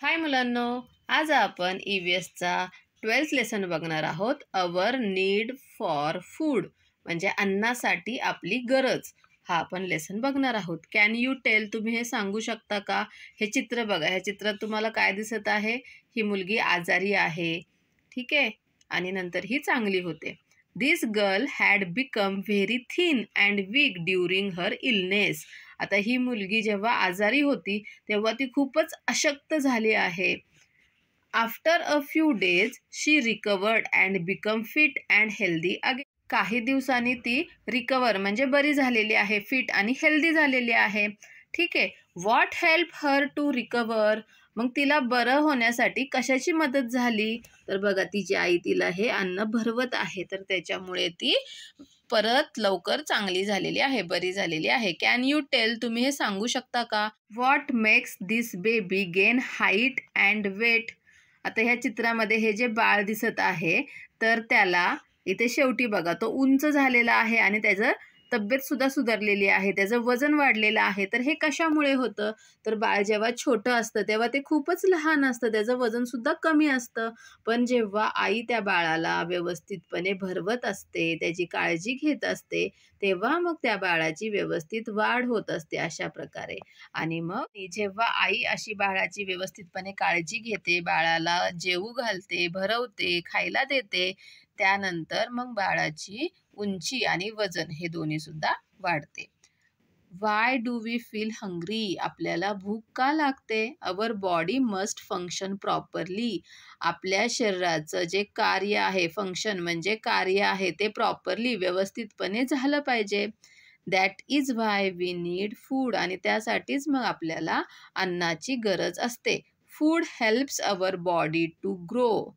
हाय मुलांनो, आज आपण EVSचा 12th लेसन बघणार आहोत. अवर नीड फॉर फूड म्हणजे अन्नासाठी आपली गरज. हा आपण लेसन बघणार आहोत. कॅन यू टेल, तुम्ही हे सांगू शकता का? हे चित्र बघा. ह्या चित्रात तुम्हाला काय दिसत आहे? ही मुलगी आजारी आहे, ठीक आहे, आणि नंतर ही चांगली होते. This girl had become very thin and weak during her illness. आता ही मुलगी जेव्हा आजारी होती तेव्हा ती खूपच अशक्त झाली आहे. After a few days she recovered and become fit and healthy again. काही दिवसांनी ती रिकवर म्हणजे बरी झालेली आहे, फिट आणि हेल्दी झालेली आहे, ठीक आहे. What help her to recover, मग तिला बरं होण्यासाठी कशाची मदत झाली? तर बघा, तिची आई तिला हे अन्न भरवत आहे, तर त्याच्यामुळे ती परत लवकर चांगली झालेली आहे, बरी झालेली आहे. कॅन यू टेल, तुम्ही हे सांगू शकता का? What makes this baby gain height and weight. आता ह्या चित्रामध्ये हे जे बाळ दिसत आहे तर त्याला इथे शेवटी बघा तो उंच झालेला आहे आणि त्याचं तब्येत सुद्धा सुधारलेली आहे, त्याचं वजन वाढलेलं आहे. तर हे कशामुळे होतं? तर बाळ जेव्हा छोटं असतं तेव्हा ते खूपच लहान असतं, त्याचं वजन सुद्धा कमी असतं. पण जेव्हा आई त्या बाळाला व्यवस्थितपणे भरवत असते, त्याची काळजी घेत असते, तेव्हा मग त्या बाळाची व्यवस्थित वाढ होत असते अशा प्रकारे. आणि मग जेव्हा आई अशी बाळाची व्यवस्थितपणे काळजी घेते, बाळाला जेवू घालते, भरवते, खायला देते, त्यानंतर मग बाळाची उंची आणि वजन हे दोन्ही सुद्धा वाढते. Why do we feel hungry, आपल्याला भूक का लागते? Our body must function properly, आपल्या शरीराचं जे कार्य आहे, फंक्शन म्हणजे कार्य आहे, ते प्रॉपरली व्यवस्थितपणे झालं पाहिजे. That is why we need food, आणि त्यासाठीच मग आपल्याला अन्नाची गरज असते. Food helps our body to grow,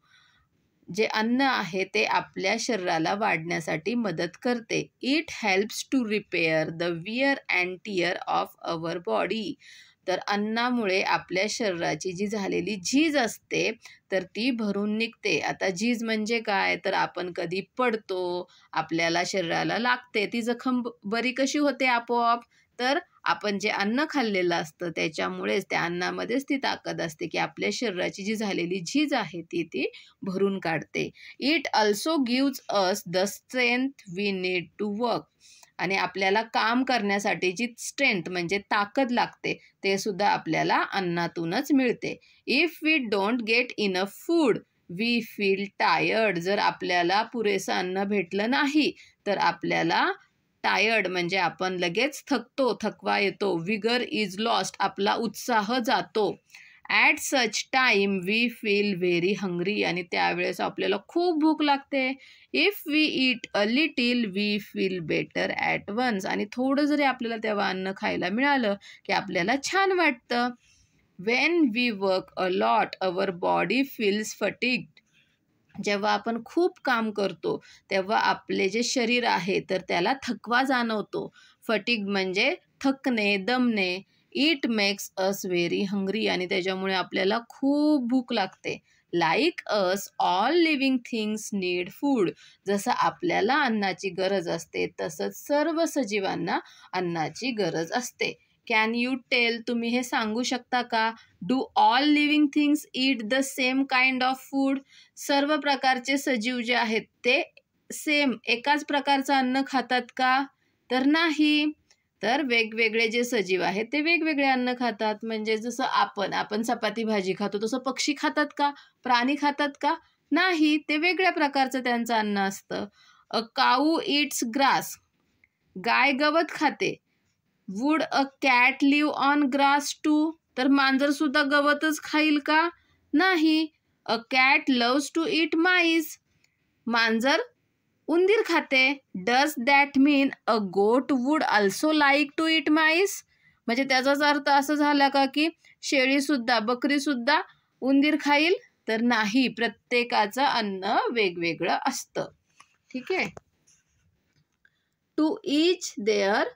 जे अन्न आहे ते आपल्या शरीराला वाढण्यासाठी मदत करते. It helps to repair the wear and tear of our body, तर अन्नामुळे आपल्या शरीराची जी झालेली झीज असते तर ती भरून निघते. आता झीज म्हणजे काय? तर आपण कधी पडतो, आपल्याला शरीराला लागते, ती जखम बरी कशी होते आपोआप? तर आपण जे अन्न खाल्लेलं असतं त्याच्यामुळेच, त्या अन्नामध्येच ती ताकद असते की आपल्या शरीराची जी झालेली झीज आहे ती भरून काढते. It also gives us the strength we need to work, आणि आपल्याला काम करण्यासाठी जी स्ट्रेंथ म्हणजे ताकद लागते ते सुद्धा आपल्याला अन्नातूनच मिळते. If we don't get enough food we feel tired, जर आपल्याला पुरेसं अन्न भेटलं नाही तर आपल्याला टायर्ड म्हणजे आपण लगेच थकतो, थकवा येतो. विगर इज लॉस्ट, आपला उत्साह जातो. At such time we feel very hungry, आणि त्यावेळेस आपल्याला खूप भूक लागते. If we eat a little we feel better at once, आणि थोडं जरी आपल्याला तेव्हा अन्न खायला मिळालं की आपल्याला छान वाटतं. When we work a lot our body feels fatigued, जेव्हा आपण खूप काम करतो तेव्हा आपले जे शरीर आहे तर त्याला थकवा जाणवतो. फटिग म्हणजे थकणे, दमणे. It makes us very hungry, आणि त्याच्यामुळे आपल्याला खूप भूक लागते. Like us all living things need food, जसं आपल्याला अन्नाची गरज असते तसंच सर्व सजीवांना अन्नाची गरज असते. कॅन यू टेल, तुम्ही हे सांगू शकता का? Do all living things eat the same kind of food, सर्व प्रकारचे सजीव जे आहेत ते सेम एकाच प्रकारचं अन्न खातात का? तर नाही. तर वेगवेगळे जे सजीव आहेत ते वेगवेगळे अन्न खातात. म्हणजे जसं आपण चपाती भाजी खातो तसं पक्षी खातात का? प्राणी खातात का? नाही, ते वेगळ्या प्रकारचं त्यांचं अन्न असतं. अ काऊ इट्स ग्रास, गाय गवत खाते. Would a cat live on grass too, तर मांजर सुद्धा गवतच खाईल का? नाही. A cat loves to eat mice, मांजर उंदीर खाते. Does that mean a goat would also like to eat mice, म्हणजे त्याचाच अर्थ असं झाला का की शेळीसुद्धा, बकरीसुद्धा उंदीर खाईल? तर नाही, प्रत्येकाचं अन्न वेगवेगळं असतं, ठीक आहे. To each their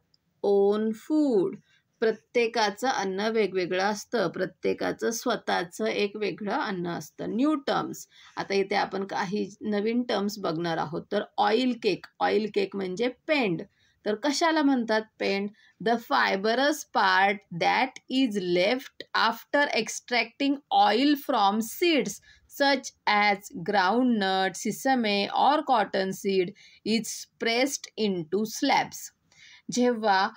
own food, प्रत्येकाचं अन्न वेगवेगळं असतं, प्रत्येकाचं स्वतःचं एक वेगळं अन्न असतं. न्यू टर्म्स, आता इथे आपण काही नवीन टर्म्स बघणार आहोत. तर ऑइल केक, ऑइल केक म्हणजे पेंड, तर कशाला म्हणतात पेंड? The fibrous part that is left after extracting oil from seeds such as groundnut, sesame or cotton seed is pressed into slabs. जेव्हा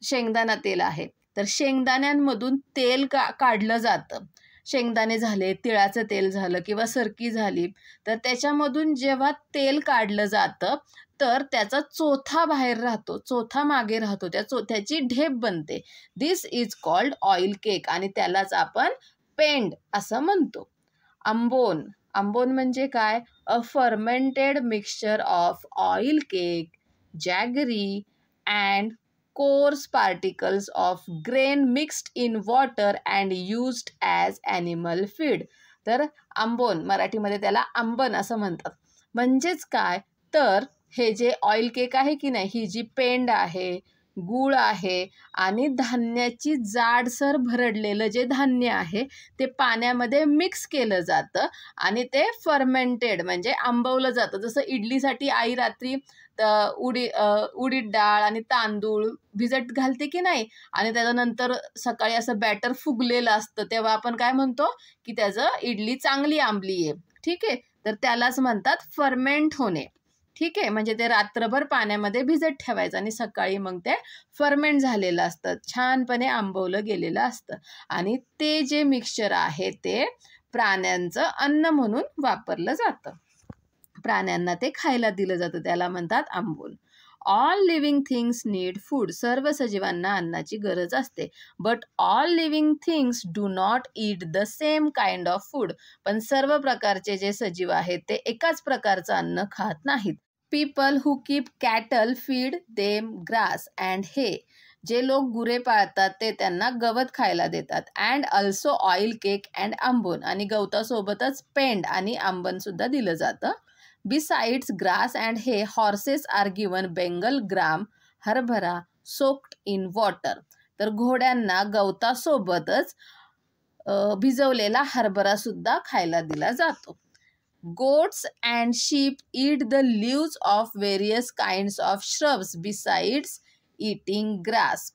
शेंगदाणा तेल आहे तर शेंगदाण्यांमधून तेल काढलं जातं. शेंगदाणे झाले, तिळाचं तेल झालं किंवा सरकी झाली तर त्याच्यामधून जेव्हा तेल काढलं जातं तर त्याचा चोथा बाहेर राहतो, चोथा मागे राहतो, त्याची ढेप बनते. दिस इज कॉल्ड ऑइल केक आणि त्यालाच आपण पेंड असं म्हणतो. आंबोन, आंबोन म्हणजे काय? A fermented mixture of oil cake, jaggery and coarse particles of grain mixed in water and used as animal feed. तर आंबोन, मराठीमध्ये त्याला आंबन असं म्हणतात. म्हणजेच काय? तर हे जे ऑइल केक आहे की नाही, ही जी पेंड आहे, गूळ आहे आणि धान्याची जाडसर भरडलेलं जे धान्य आहे ते पाण्यामध्ये मिक्स केलं जातं आणि ते फर्मेंटेड म्हणजे आंबवलं जातं. जसं इडलीसाठी आई रात्री उडीद डाळ आणि तांदूळ भिजत घालते की नाही आणि त्याच्यानंतर सकाळी असं बॅटर फुगलेलं असतं तेव्हा आपण काय म्हणतो की त्याचं इडली चांगली आंबली आहे. ठीक आहे, तर त्यालाच म्हणतात फर्मेंट होणे. ठीक आहे, म्हणजे ते रात्रभर पाण्यामध्ये भिजत ठेवायचं आणि सकाळी मग ते फर्मेंट झालेलं असतं, छानपणे आंबवलं गेलेलं असतं आणि ते जे मिक्सचर आहे ते प्राण्यांचं अन्न म्हणून वापरलं जातं. प्राण्यांना ते खायला दिलं जातं, त्याला म्हणतात आंबोन. All living things need food. सर्व सजीवांना अन्नाची गरज असते. But all living things do not eat the same kind of food. पण सर्व प्रकारचे जे सजीव आहेत ते एकाच प्रकारचं अन्न खात नाहीत. People who keep cattle feed them grass and हे. जे लोक गुरे पाळतात ते त्यांना गवत खायला देतात. And also oil cake and आंबोन. आणि गवतासोबतच पेंड आणि आंबन सुद्धा दिलं जातं. Besides grass and hay, horses are given Bengal gram, हरभरा soaked in water. तर घोड्यांना गवतासोबतच भिजवलेला हरभरा सुद्धा खायला दिला जातो. Goats and sheep eat the leaves of various kinds of shrubs besides eating grass.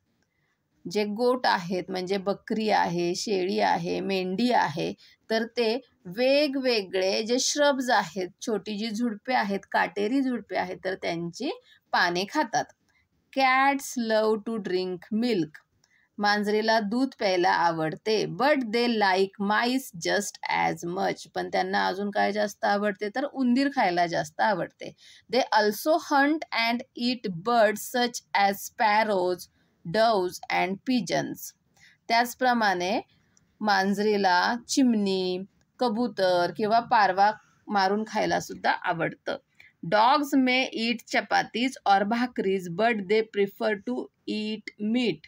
जे गोट आहेत म्हणजे बकरी आहे, शेळी आहे, मेंढी आहे, तर ते वेगवेगळे जे श्रब्स आहेत, छोटी जी झुडपे आहेत, काटेरी झुडपे आहेत, तर त्यांची पाने खातात. Cats love to drink milk. मांजरीला दूध प्यायला आवडते. But they like mice just as much. पण त्यांना अजून काय जास्त आवडते? तर उंदीर खायला जास्त आवडते. They also hunt and eat birds such as sparrows, doves and pigeons. त्याचप्रमाणे मांजरीला चिमणी, कबूतर किंवा पारवा मारून खायला सुद्धा आवडतं. Dogs may eat chapatis or bhakris but they prefer to eat meat.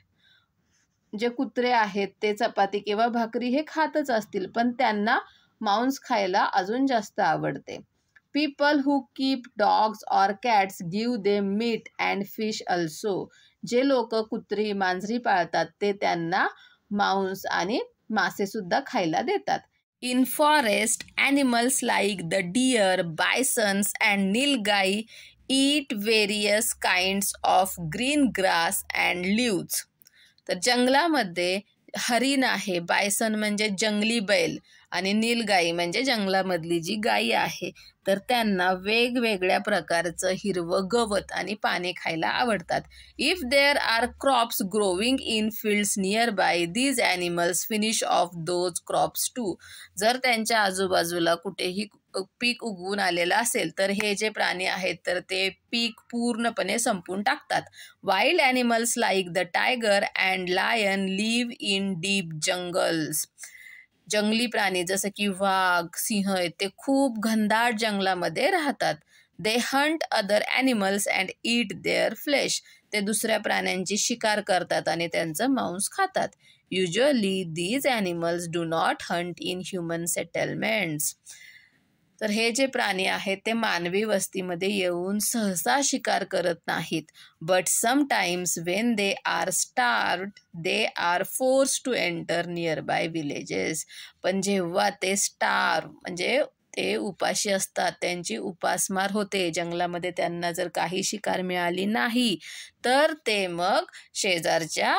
जे कुत्रे आहेत ते चपाती किंवा भाकरी हे खातच असतील पण त्यांना मांस खायला अजून जास्त आवडते. People who keep dogs or cats give them meat and fish also. जे लोक कुत्री मांजरी पाळतात ते त्यांना मांस आणि मासे सुद्धा खायला देतात. In forest animals like the deer, bisons and nilgai eat various kinds of green grass and leaves. तर जंगलामध्ये हरिण आहे, बायसन म्हणजे जंगली बैल आणि नीलगाई म्हणजे जंगलामधली जी गाई आहे, तर त्यांना वेगवेगळ्या प्रकारचं हिरवं गवत आणि पाने खायला आवडतात. If there are crops growing in fields near by, these animals finish off those crops too. जर त्यांच्या आजूबाजूला कुठेही पीक उगवून आलेलं असेल तर हे जे प्राणी आहेत तर ते पीक पूर्णपणे संपून टाकतात. Wild animals like the tiger and lion live in deep jungles. जंगली प्राणी जसं की वाघ, सिंह ते खूप घनदाट जंगलामध्ये राहतात. They hunt other animals and eat their flesh. ते दुसऱ्या प्राण्यांची शिकार करतात आणि त्यांचं मांस खातात. Usually these animals do not hunt in human settlements. तर हे जे प्राणी आहेत ते मानवी वस्तीमध्ये येऊन सहसा शिकार करत नाहीत. But sometimes when they are starved they are force to enter near by villages. पण जेव्हा ते स्टार्व म्हणजे ते उपाशी असतात, त्यांची उपासमार होते. जंगलामध्ये त्यांना जर काही शिकार मिळाली नाही तर ते मग शेजारच्या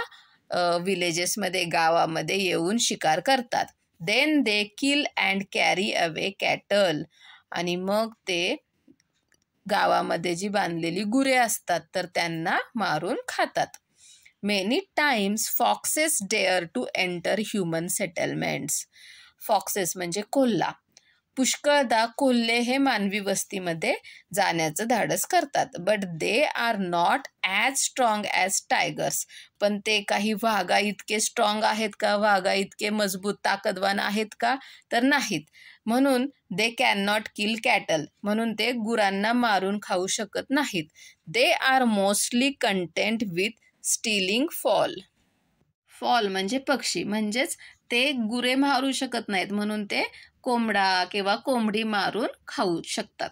विलेजेसमध्ये, गावामध्ये येऊन शिकार करतात. Then they kill and carry away cattle. आणि मग ते गावामध्ये जी बांधलेली गुरे असतात तर त्यांना मारून खातात. Many times foxes dare to enter human settlements. Foxes म्हणजे कोल्हा. पुष्कळदा कोल्हे हे मानवी वस्तीमध्ये जाण्याचं धाडस करतात. But they are not as strong as tigers. पण ते काही वाघा इतके स्ट्रॉंग आहेत का, वाघा इतके मजबूत ताकदवान आहेत का, तर नाहीत. म्हणून दे कॅन नॉट किल कॅटल. म्हणून ते गुरांना मारून खाऊ शकत नाहीत. They are mostly content with stealing fall. Fall म्हणजे पक्षी, म्हणजेच ते गुरे मारू शकत नाहीत म्हणून ते कोंबडा किंवा कोंबडी मारून खाऊ शकतात.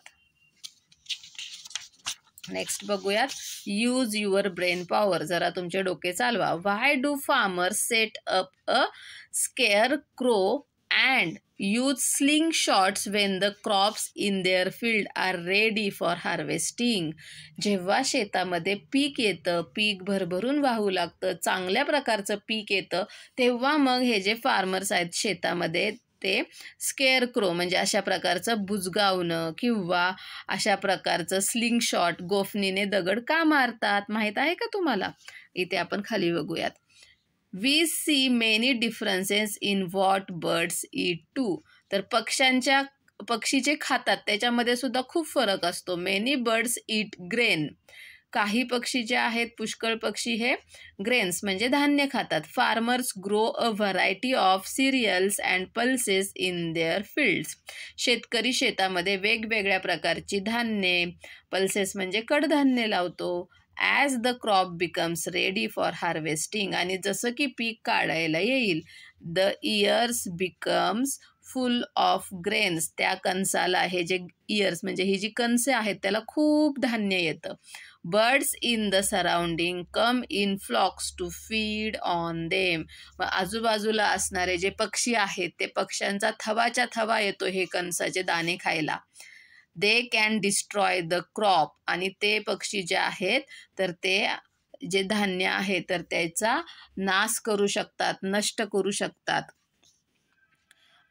नेक्स्ट बघूयात, यूज युअर ब्रेन पॉवर. जरा तुमचे डोके चालवा. Why do farmers set up a scarecrow and use slingshots when the crops in their field are ready for harvesting. जेव्हा शेतामध्ये पीक येतं, पीक भरभरून वाहू लागतं, चांगल्या प्रकारचं पीक येतं, तेव्हा मग हे जे फार्मर्स आहेत शेतामध्ये ते स्केअर क्रो म्हणजे अशा प्रकारचं बुजगावणं किंवा अशा प्रकारचं स्लिंग शॉट, गोफणीने दगड का मारतात माहीत आहे का तुम्हाला? इथे आपण खाली बघूयात. We see many differences in what birds eat too. तर पक्षी जे खातात त्याच्यामध्ये सुद्धा खूप फरक असतो. Many birds eat grain. काही पक्षी जे आहेत, पुष्कळ पक्षी हे ग्रेन्स म्हणजे धान्य खातात. Farmers grow a variety of serials and pulses in their fields. शेतकरी शेतामध्ये वेगवेगळ्या प्रकारची धान्ये, पल्सेस म्हणजे कडधान्य लावतो. As the crop becomes ready for harvesting. आणि जसं की पीक काढायला येईल, the years becomes full of grains. त्या कणसाला, हे जे इयर्स म्हणजे ही जी कणसे आहेत त्याला खूप धान्य येतं. Birds in the surrounding come in flocks to feed on them. मग आजूबाजूला असणारे जे पक्षी आहेत ते पक्ष्यांचा थवाच्या थवा येतो हे कणसाचे दाणे खायला. They can destroy the crop. आणि ते पक्षी जे आहेत तर ते जे धान्य आहे तर त्याचा नाश करू शकतात, नष्ट करू शकतात.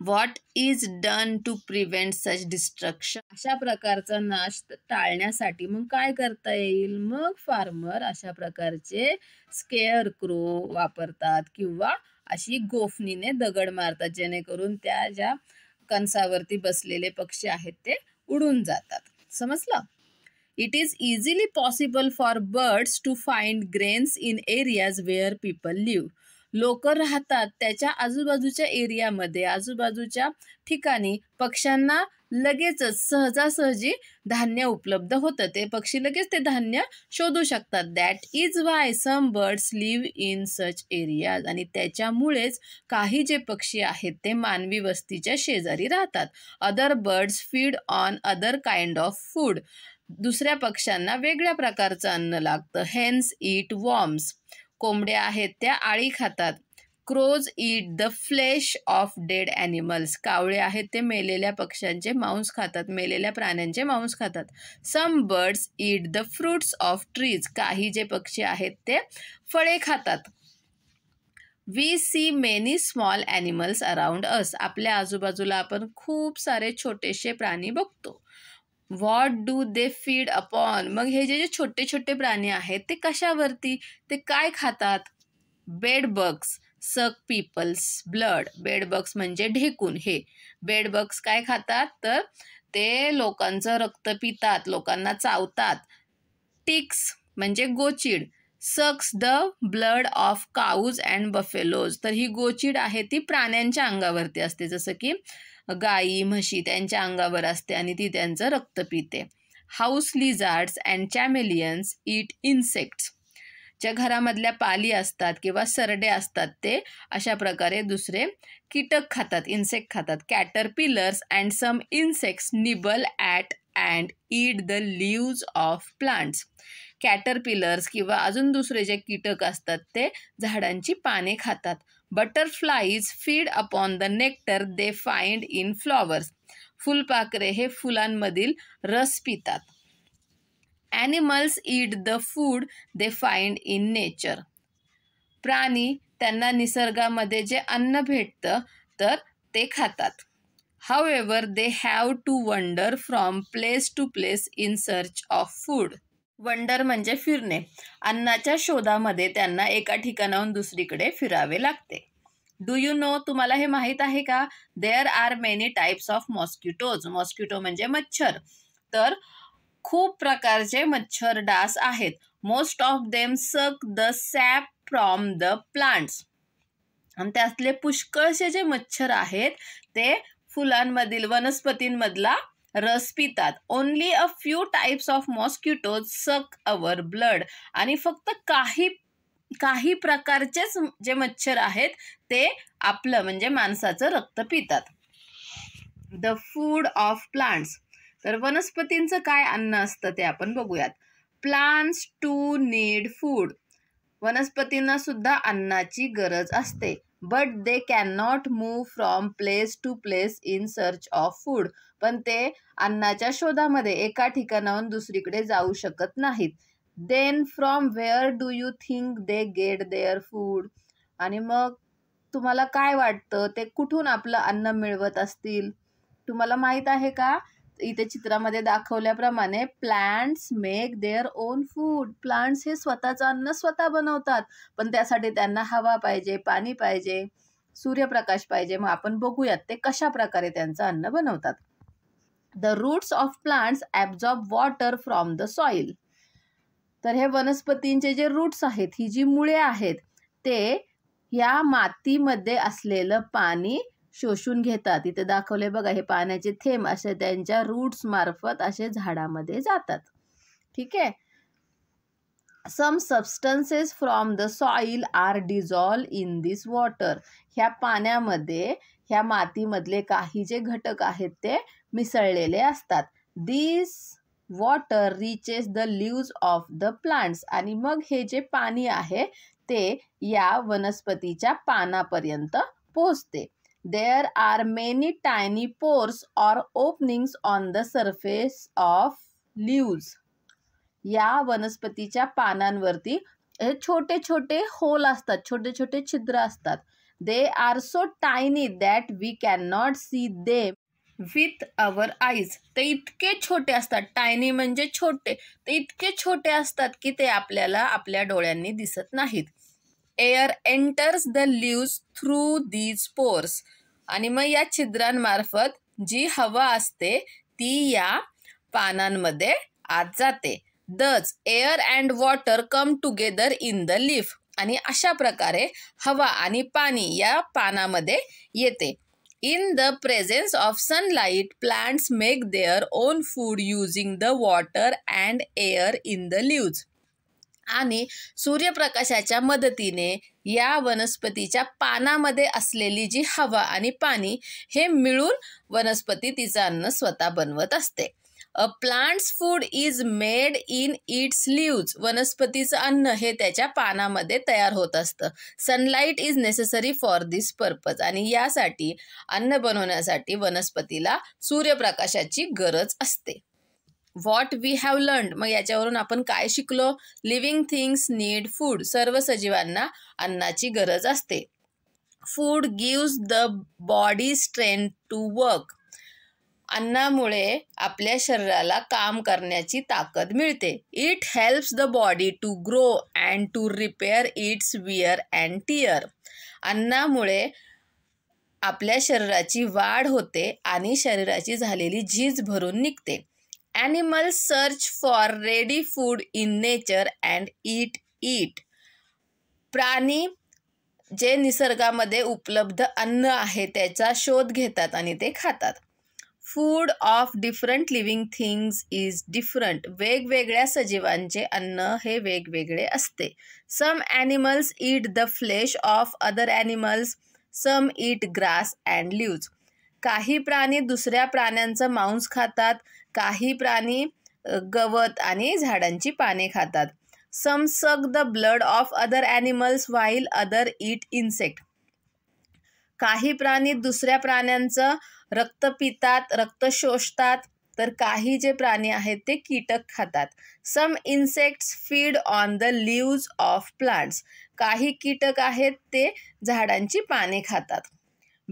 What is done to prevent such destruction. अशा प्रकारचा नाश टाळण्यासाठी मग काय करता येईल? मग फार्मर अशा प्रकारचे स्केअर क्रो वापरतात किंवा अशी गोफणीने दगड मारतात, जेणेकरून त्या ज्या कणसावरती बसलेले पक्षी आहेत ते उडून जातात. समजलं? It is easily possible for birds to find grains in areas where people live. लोक राहतात त्याच्या आजूबाजूच्या एरियामध्ये, आजूबाजूच्या ठिकाणी पक्ष्यांना लगेचच सहजासहजी धान्य उपलब्ध होतं. ते पक्षी लगेच ते धान्य शोधू शकतात. That is why some birds live in such areas. आणि त्याच्यामुळेच काही जे पक्षी आहेत ते मानवी वस्तीच्या शेजारी राहतात. Other birds feed on other kind of food. दुसऱ्या पक्ष्यांना वेगळ्या प्रकारचं अन्न लागतं. Hens eat worms. कोंबड्या आहेत त्या आळी खातात. Crows eat the flesh of dead animals. कावळे आहेत ते मेलेल्या पक्ष्यांचे मांस खातात, मेलेल्या प्राण्यांचे मांस खातात. Some birds eat the fruits of trees. काही जे पक्षी आहेत ते फळे खातात. We see many small animals around us. आपल्या आजूबाजूला आपण खूप सारे छोटेसे प्राणी बघतो. What do they feed upon. मग हे जे छोटे छोटे प्राणी आहेत ते कशावरती, ते काय खातात? बेडबग्स सक पीपल्स ब्लड. बेडबग्स म्हणजे ढेकून. हे बेडबग्स काय खातात तर ते लोकांचं रक्त पितात, लोकांना चावतात. टिक्स म्हणजे गोचीड sucks the blood of cows and buffaloes. तर ही गोचीड आहे ती प्राण्यांच्या अंगावरती असते, जसं की गाई, म्हशी त्यांच्या अंगावर असते आणि ती त्यांचं रक्त पिते. House lizards and chameleons eat insects. ज्या घरामधल्या पाली असतात किंवा सरडे असतात ते अशा प्रकारे दुसरे कीटक खातात, इन्सेक्ट खातात. Caterpillars and some insects nibble at and eat the leaves of plants. Caterpillars किंवा अजून दुसरे जे कीटक असतात ते झाडांची पाने खातात. Butterflies feed upon the nectar they find in flowers. फुलपाखरे हे फुलांमधील रस पितात. Animals eat the food they find in nature. प्राणी त्यांना निसर्गामध्ये जे अन्न भेटतं तर ते खातात. However, they have to wander from place to place in search of food. Wonder म्हणजे फिरणे. अन्नाच्या शोधामध्ये त्यांना एका ठिकाणाहून दुसरीकडे फिरावे लागते. डू यू नो, तुम्हाला हे माहीत आहे का? There are many types of mosquitoes. Mosquito म्हणजे मच्छर. तर खूप प्रकारचे मच्छर डास आहेत. Most of them suck the sap from the plants. आणि त्यातले पुष्कळसे जे मच्छर आहेत ते फुलांमधील वनस्पतींमधला रस पितात. Only a few types of mosquitoes सक अवर ब्लड. आणि फक्त काही प्रकारचेच जे मच्छर आहेत ते आपलं म्हणजे माणसाचं रक्त पितात. The food of plants. तर वनस्पतींचं काय अन्न असतं ते आपण बघूयात. Plants too need food. वनस्पतींना सुद्धा अन्नाची गरज असते. But they can not move from place to place in search of food. पण ते अन्नाच्या शोधामध्ये एका ठिकाणाहून दुसरीकडे जाऊ शकत नाहीत. Then from where do you think they get their food. आणि मग तुम्हाला काय वाटतं ते कुठून आपलं अन्न मिळवत असतील? तुम्हाला माहीत आहे का? इथे चित्रामध्ये दाखवल्याप्रमाणे plants make their own food. Plants हे स्वतःचं अन्न स्वतः बनवतात. पण त्यासाठी त्यांना हवा पाहिजे, पाणी पाहिजे, सूर्यप्रकाश पाहिजे. मग आपण बघूयात ते कशा प्रकारे त्यांचं अन्न बनवतात. The roots of plants absorb water from the soil. तर हे वनस्पतींचे जे रूट्स आहेत, ही जी मुळे आहेत, ते या मातीमध्ये असलेलं पाणी शोषून घेतात. इथे दाखवले बघा, हे पाण्याचे थेंब असे त्यांच्या रूट्स मार्फत असे झाडामध्ये जातात. ठीक आहे. Some substances from the soil are dissolve in this water. ह्या पाण्यामध्ये ह्या मातीमधले काही जे घटक आहेत ते मिसळलेले असतात. This water reaches the leaves of the plants. आणि मग हे जे पाणी आहे ते या वनस्पतीच्या पानापर्यंत पोहोचते. There are many tiny pores or openings on the surface of leaves. या वनस्पतीच्या पानांवरती छोटे छोटे होल असतात, छोटे छोटे छिद्र असतात. They are so tiny that we cannot see them with our eyes. ते इतके छोटे असतात. टायनी म्हणजे छोटे. ते इतके छोटे असतात की ते आपल्याला आपल्या डोळ्यांनी दिसत नाहीत. Air enters the leaves through these pores. आणि मग या छिद्रांमार्फत जी हवा असते ती या पानांमध्ये आत जाते. Thus air and water come together in the leaf. आणि अशा प्रकारे हवा आणि पाणी या पानामध्ये येते. In the presence of sunlight, plants make their own food using the water and air in the leaves. आणि सूर्यप्रकाशाच्या मदतीने या वनस्पतीच्या पानामध्ये असलेली जी हवा आणि पाणी हे मिळून वनस्पती तिचं अन्न स्वतः बनवत असते. A plant's food is made in its leaves. वनस्पतीचं अन्न हे त्याच्या पानामध्ये तयार होत असतं. Sunlight is necessary for this purpose. आणि यासाठी अन्न बनवण्यासाठी वनस्पतीला सूर्यप्रकाशाची गरज असते. What we have learned. मग याच्यावरून आपण काय शिकलो? Living things need food. सर्व सजीवांना अन्नाची गरज असते. Food gives the body strength to work. अन्नामुळे आपल्या शरीराला काम करण्याची ताकद मिळते. It helps the body to grow and to repair its wear and tear. अन्नामुळे आपल्या शरीराची वाढ होते आणि शरीराची झालेली झीज भरून निघते. Animals search for ready food in nature and eat it. प्राणी जे निसर्गामध्ये उपलब्ध अन्न आहे त्याचा शोध घेतात आणि ते खातात. Food of different living things is different. वेगवेगळ्या सजीवांचे अन्न हे वेगवेगळे असते. Some animals eat the flesh of other animals. Some eat grass and leaves. काही प्राणी दुसऱ्या प्राण्यांचं मांस खातात. काही प्राणी गवत आणि झाडांची पाने खातात. सम suck the blood of other animals while other eat insect. काही प्राणी दुसऱ्या प्राण्यांचं रक्त पितात, रक्त शोषतात, तर काही जे प्राणी आहेत ते कीटक खातात. Some insects feed on the leaves of plants. काही कीटक आहेत ते झाडांची पाने खातात.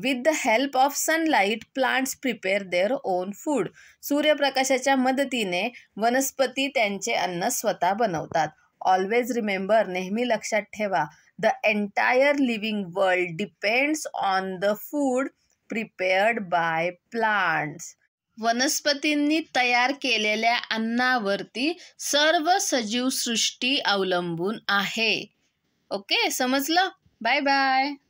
With the help of sunlight plants prepare their own food. सूर्यप्रकाशाच्या मदतीने वनस्पती त्यांचे अन्न स्वतः बनवतात. ऑलवेज रिमेंबर, नेहमी लक्षात ठेवा, the entire living world depends on the food prepared by plants. वनस्पतींनी तयार केलेल्या अन्नावरती सर्व सजीव सृष्टी अवलंबून आहे. ओके, समजलं? Bye bye.